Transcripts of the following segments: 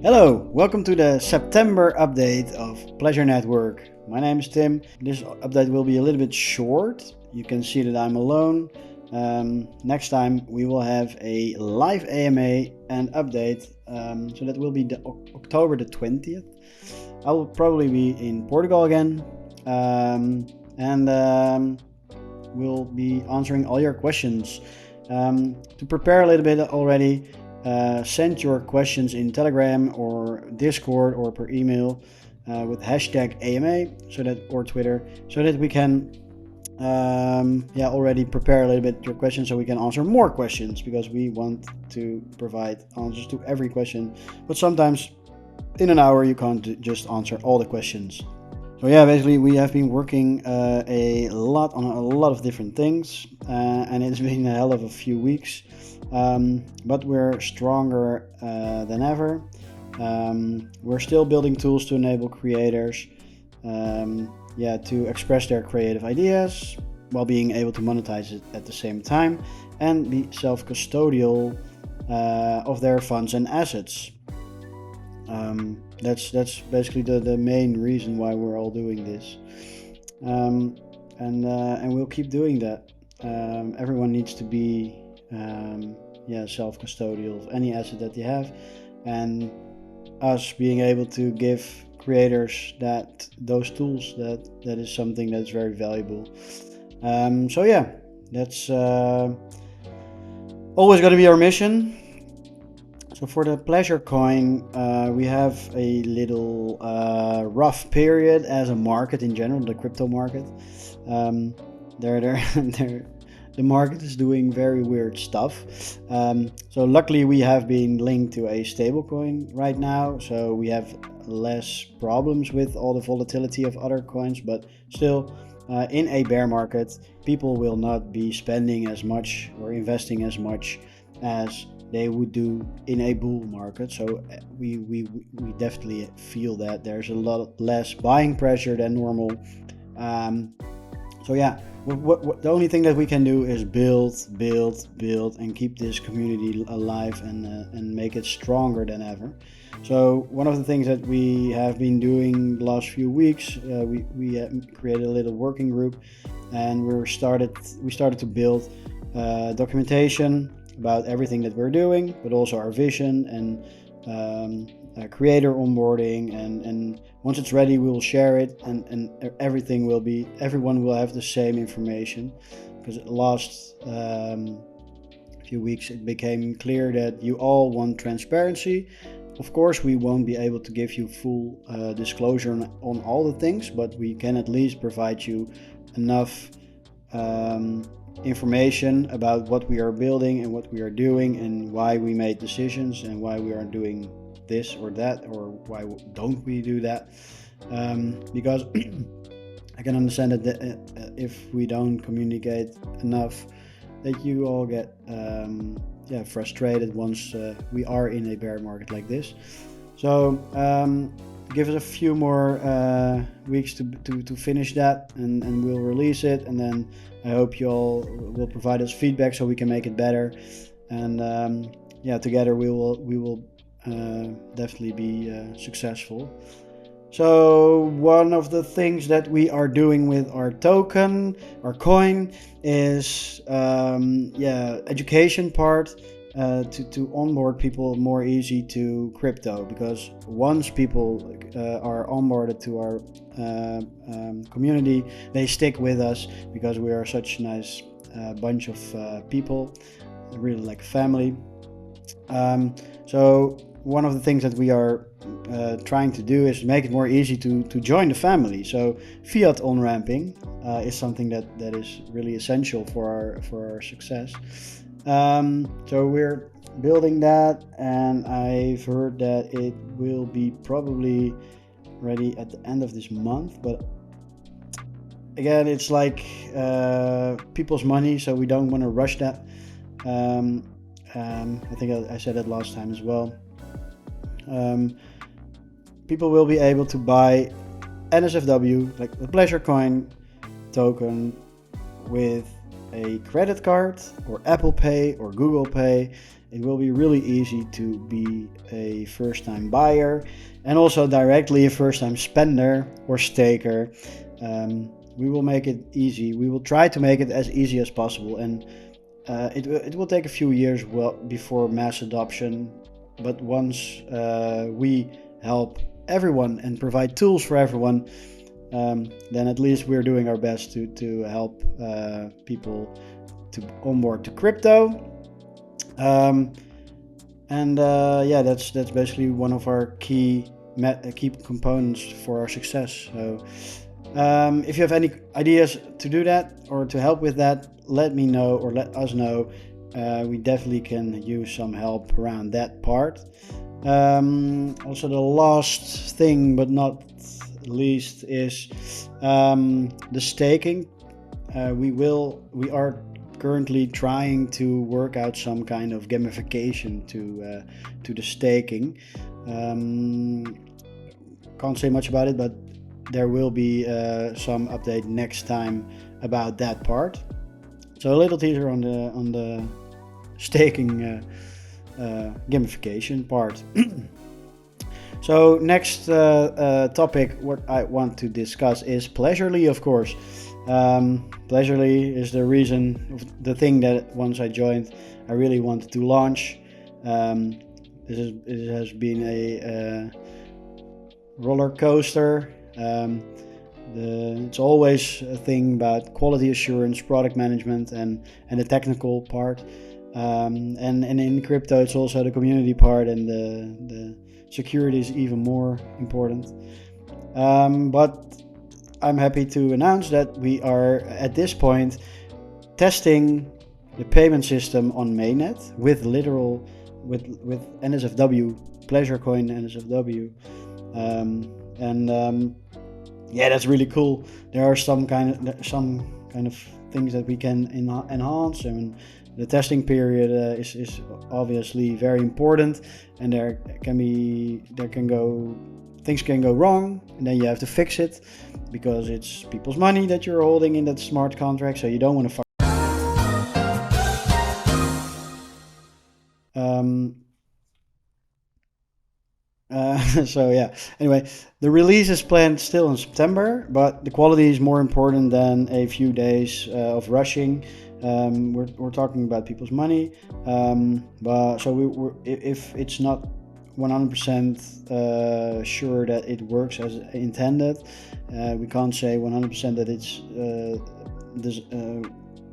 Hello, welcome to the September update of Pleasure Network. My name is Tim. This update will be a little bit short. You can see that I'm alone. Next time we will have a live AMA and update, so that will be October the 20th. I will probably be in Portugal again, and we'll be answering all your questions. To prepare a little bit already, send your questions in Telegram or Discord or per email with hashtag AMA or Twitter, so that we can already prepare a little bit your questions, so we can answer more questions, because we want to provide answers to every question, but sometimes in an hour you can't just answer all the questions. So yeah, basically we have been working a lot on a lot of different things, and it's been a hell of a few weeks, but we're stronger than ever. We're still building tools to enable creators to express their creative ideas while being able to monetize it at the same time and be self-custodial of their funds and assets. That's basically the main reason why we're all doing this, and we'll keep doing that. Everyone needs to be self-custodial of any asset that they have, and us being able to give creators those tools, that is something that's very valuable. That's always going to be our mission. So for the Pleasure coin, we have a little rough period as a market in general, the crypto market. The market is doing very weird stuff. So luckily we have been linked to a stablecoin right now, so we have less problems with all the volatility of other coins, but still, in a bear market, people will not be spending as much or investing as much as they would do in a bull market. So we definitely feel that there's a lot less buying pressure than normal. The only thing that we can do is build and keep this community alive and make it stronger than ever. So one of the things that we have been doing the last few weeks, we created a little working group, and we started to build documentation about everything that we're doing, but also our vision and creator onboarding, and once it's ready we will share it, and everyone will have the same information, because the last few weeks it became clear that you all want transparency. Of course, we won't be able to give you full disclosure on all the things, but we can at least provide you enough information about what we are building and what we are doing and why we made decisions and why we are doing this or that, or why don't we do that, because I can understand that if we don't communicate enough, that you all get frustrated once we are in a bear market like this. So give us a few more weeks to finish that, and we'll release it, and then I hope you all will provide us feedback so we can make it better, and together we will definitely be successful. So one of the things that we are doing with our token, our coin, is education part, to onboard people more easy to crypto, because once people are onboarded to our community, they stick with us, because we are such a nice bunch of people, really like family. So one of the things that we are trying to do is make it more easy to join the family. So Fiat on-ramping is something that is really essential for our success. So we're building that, and I've heard that it will be probably ready at the end of this month, but again, it's like people's money, so we don't want to rush that. I think I said that last time as well. People will be able to buy NSFW, like the Pleasure coin token, with a credit card or Apple Pay or Google Pay, it will be really easy to be a first-time buyer and also directly a first-time spender or staker. We will make it easy. We will try to make it as easy as possible, and it will take a few years before mass adoption. But once we help everyone and provide tools for everyone, then at least we're doing our best to help people to onboard to crypto. That's basically one of our key components for our success. So if you have any ideas to do that or to help with that, let me know or let us know. We definitely can use some help around that part. Also, the last thing but not least is the staking. We are currently trying to work out some kind of gamification to the staking. Can't say much about it, but there will be some update next time about that part. So a little teaser on the staking gamification part. So next topic what I want to discuss is Pleasureland, of course. Pleasureland is the thing that once I joined, I really wanted to launch. It has been a roller coaster. It's always a thing about quality assurance, product management, and the technical part. And in crypto, it's also the community part, and the security is even more important. But I'm happy to announce that we are at this point testing the payment system on mainnet with NSFW, Pleasurecoin NSFW, that's really cool. There are some kind of things that we can enhance, and the testing period is obviously very important, and things can go wrong, and then you have to fix it because it's people's money that you're holding in that smart contract, so you don't want to fuck. Anyway, the release is planned still in September, but the quality is more important than a few days of rushing. We're talking about people's money, if it's not 100% sure that it works as intended, we can't say 100% that it's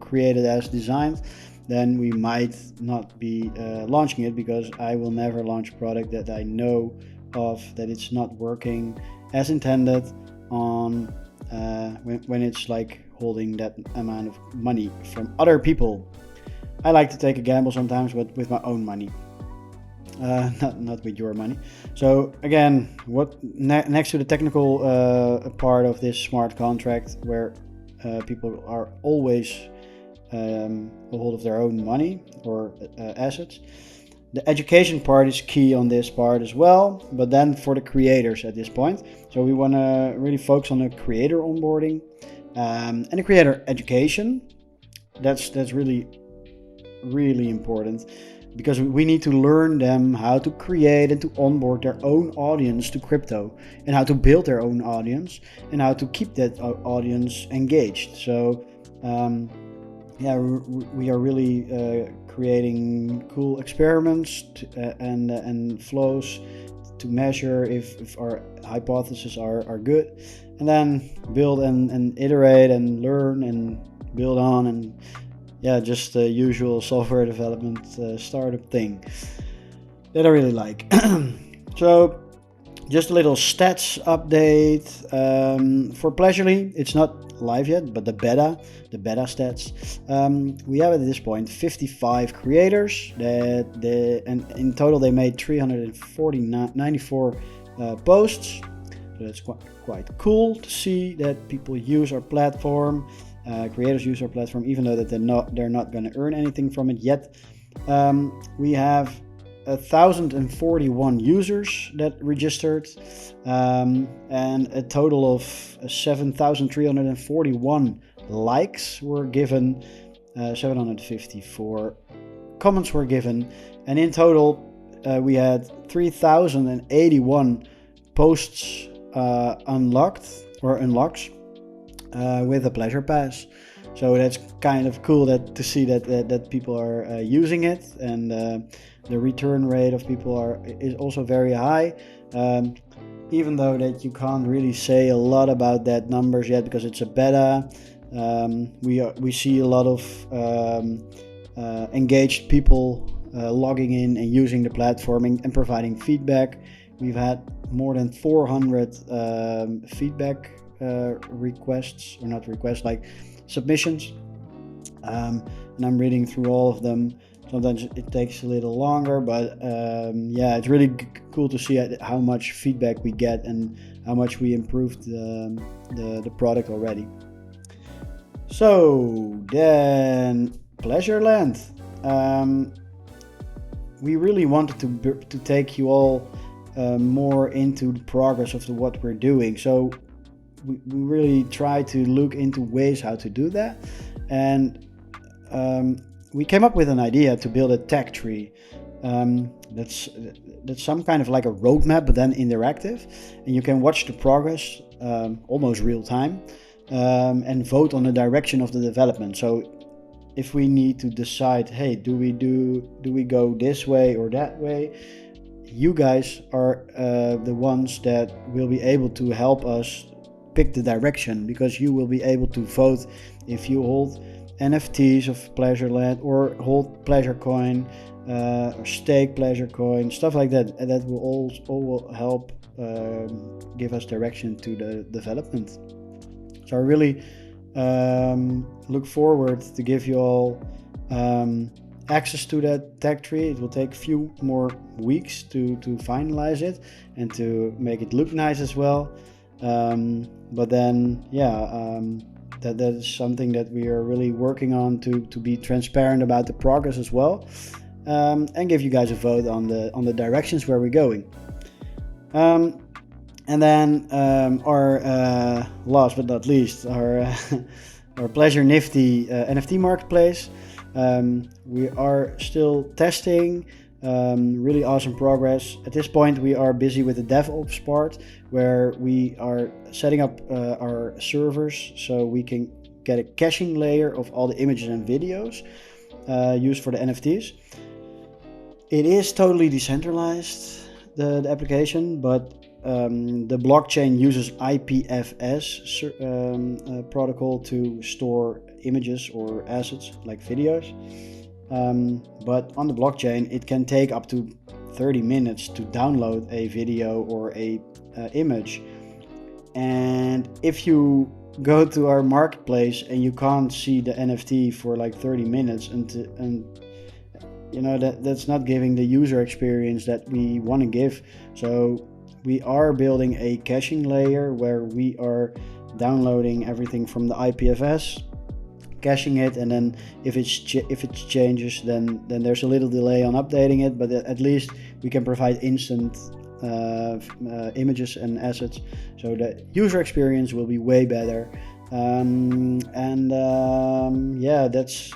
created as designed, then we might not be launching it, because I will never launch a product that I know of that it's not working as intended on when it's like holding that amount of money from other people. I like to take a gamble sometimes, but with my own money, not with your money. So again, next to the technical part of this smart contract, where people are always a hold of their own money or assets, the education part is key on this part as well, but then for the creators at this point. So we want to really focus on the creator onboarding and the creator education. That's really important, because we need to learn them how to create and to onboard their own audience to crypto, and how to build their own audience, and how to keep that audience engaged. So we are really creating cool experiments and flows to measure if our hypotheses are good, and then build and iterate and learn and build on, and just the usual software development startup thing that I really like. So just a little stats update for Pleasureland. It's not live yet, but the beta stats, we have at this point 55 creators and in total they made 394 posts. So that's quite cool to see that people use our platform, creators use our platform, even though that they're not going to earn anything from it yet. We have 1,041 users that registered, and a total of 7,341 likes were given. 754 comments were given, and in total we had 3,081 posts unlocks with a Pleasure Pass. So that's kind of cool to see that people are using it, and the return rate of people is also very high. Even though that you can't really say a lot about that numbers yet because it's a beta. We see a lot of engaged people logging in and using the platform and providing feedback. We've had more than 400 feedback requests, or not requests, like submissions, and I'm reading through all of them. Sometimes it takes a little longer, but yeah, it's really cool to see how much feedback we get and how much we improved the product already. So then Pleasureland. We really wanted to take you all more into the progress of what we're doing. So we really try to look into ways how to do that, and we came up with an idea to build a tech tree. That's some kind of like a roadmap, but then interactive, and you can watch the progress almost real time, and vote on the direction of the development. So if we need to decide, hey, do we go this way or that way, you guys are the ones that will be able to help us pick the direction, because you will be able to vote if you hold NFTs of Pleasureland or hold Pleasure Coin or stake Pleasure Coin, stuff like that, and that will all help give us direction to the development. So I really look forward to give you all access to that tech tree. It will take a few more weeks to finalize it and to make it look nice as well. But then, yeah, that is something that we are really working on to be transparent about the progress as well, and give you guys a vote on the directions where we're going. And then our last but not least, our PleasureNifty NFT marketplace. We are still testing. Really awesome progress. At this point, we are busy with the DevOps part, where we are setting up our servers so we can get a caching layer of all the images and videos used for the NFTs. It is totally decentralized, the application, but the blockchain uses IPFS protocol to store images or assets like videos. But on the blockchain, it can take up to 30 minutes to download a video or a image. And if you go to our marketplace and you can't see the NFT for like 30 minutes, and you know that's not giving the user experience that we want to give. So we are building a caching layer where we are downloading everything from the IPFS, caching it, and then if it changes, then there's a little delay on updating it, but at least we can provide instant images and assets, so the user experience will be way better. Yeah, that's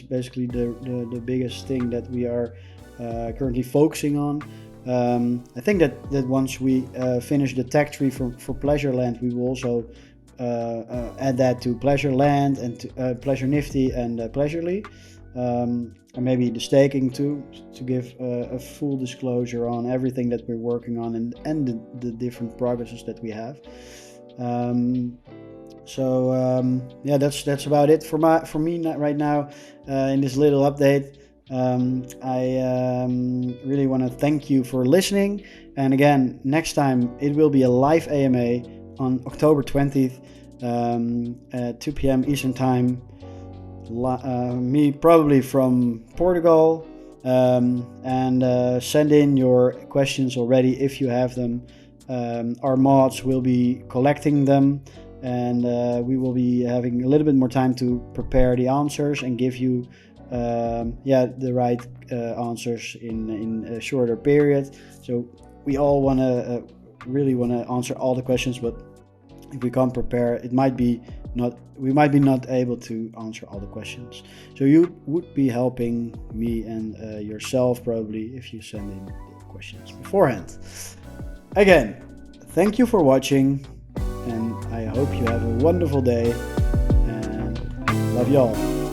basically the biggest thing that we are currently focusing on. I think that once we finish the tech tree for Pleasureland, we will also add that to Pleasureland and to PleasureNifty and Pleasurely, and maybe the staking too, to give a full disclosure on everything that we're working on and the different progresses that we have. Yeah, that's about it for me right now in this little update. I really want to thank you for listening, and again, next time it will be a live AMA on October 20th at 2 p.m. Eastern Time. Me probably from Portugal, and send in your questions already if you have them. Our mods will be collecting them, and we will be having a little bit more time to prepare the answers and give you the right answers in a shorter period. So we all really want to answer all the questions, but if we can't prepare, it might be might be not able to answer all the questions. So you would be helping me and yourself probably if you send in the questions beforehand. Again, thank you for watching, and I hope you have a wonderful day, and love y'all.